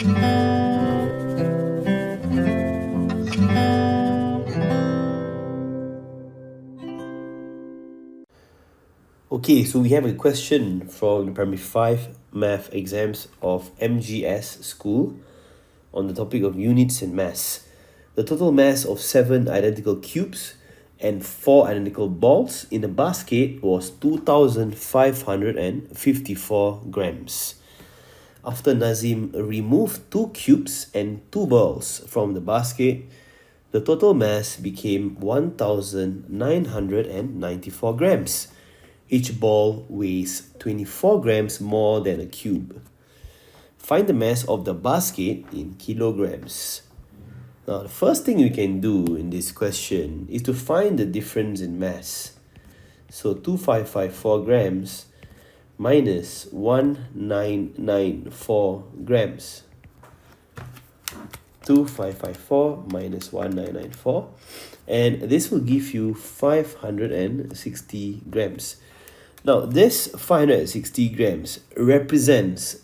Okay, so we have a question from the Primary 5 Math exams of MGS school on the topic of units and mass. The total mass of 7 identical cubes and 4 identical balls in a basket was 2,554 grams. After Nazim removed 2 cubes and 2 balls from the basket, the total mass became 1,994 grams. Each ball weighs 24 grams more than a cube. Find the mass of the basket in kilograms. Now, the first thing we can do in this question is to find the difference in mass. So 2,554 grams minus 1,994 grams. 2,554 minus 1,994. And this will give you 560 grams. Now, this 560 grams represents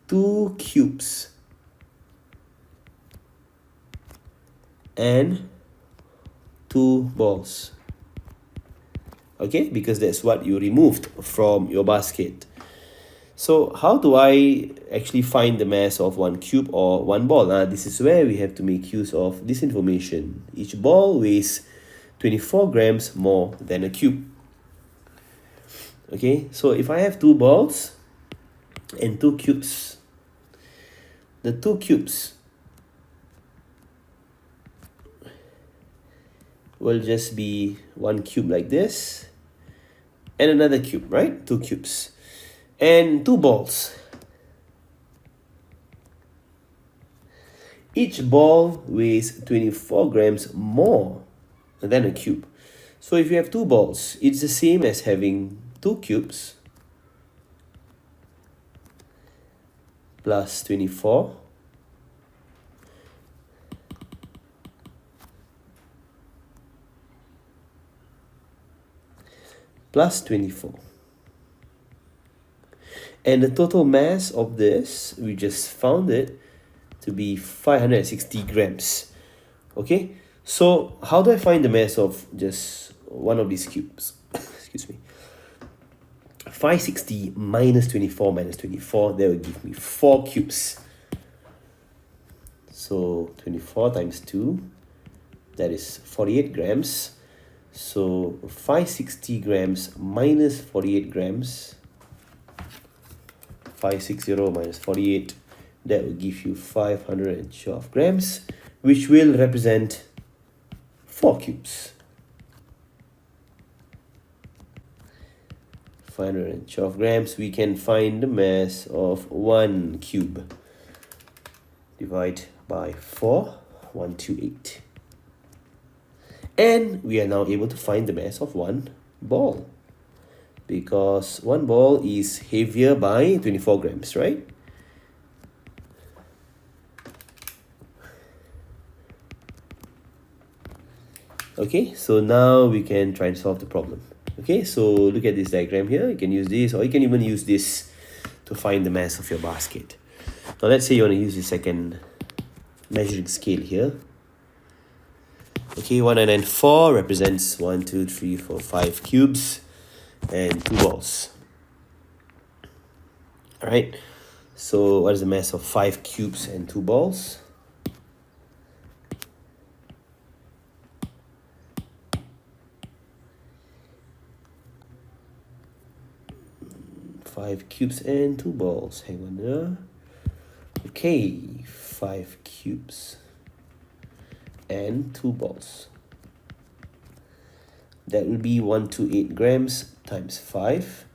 2 cubes and 2 balls. Okay, because that's what you removed from your basket. So how do I actually find the mass of 1 cube or 1 ball? This is where we have to make use of this information. Each ball weighs 24 grams more than a cube. Okay, so if I have 2 balls and 2 cubes, the 2 cubes will just be 1 cube like this and another cube, right? 2 cubes. And 2 balls. Each ball weighs 24 grams more than a cube. So if you have 2 balls, it's the same as having 2 cubes plus 24 plus 24. And the total mass of this, we just found it to be 560 grams. Okay, so how do I find the mass of just one of these cubes? Excuse me. 560 minus 24 minus 24, that will give me 4 cubes. So 24 times 2, that is 48 grams. So 560 grams minus 48 grams, 560 minus 48, that will give you 512 grams, which will represent 4 cubes. 512 grams, we can find the mass of 1 cube. Divide by 4, 128. And we are now able to find the mass of 1 ball, because 1 ball is heavier by 24 grams, right? Okay, so now we can try and solve the problem. Okay, so look at this diagram here. You can use this, or you can even use this to find the mass of your basket. Now let's say you want to use the second measuring scale here. Okay, 1994 represents 1, 2, 3, 4, 5 cubes and 2 balls. Alright, so what is the mass of 5 cubes and 2 balls? Five cubes and 2 balls. Hang on there. Okay, 5 cubes and 2 balls. That will be 128 grams times 5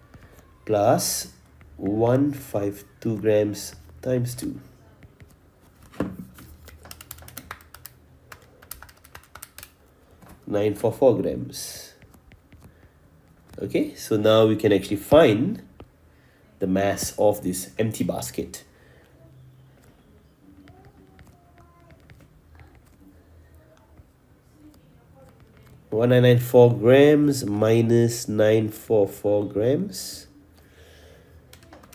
plus 152 grams times 2. (944 grams). Okay, so now we can actually find the mass of this empty basket. One 994 grams minus 944 grams.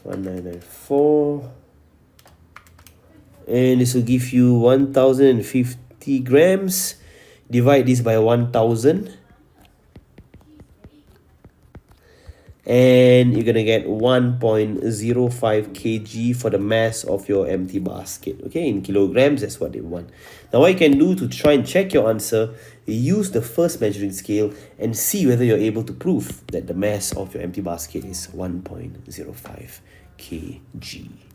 1994 And this will give you 1050 grams. Divide this by 1000. And you're gonna get 1.05 kg for the mass of your empty basket. Okay, in kilograms, that's what they want. Now what you can do to try and check your answer, use the first measuring scale and see whether you're able to prove that the mass of your empty basket is 1.05 kg.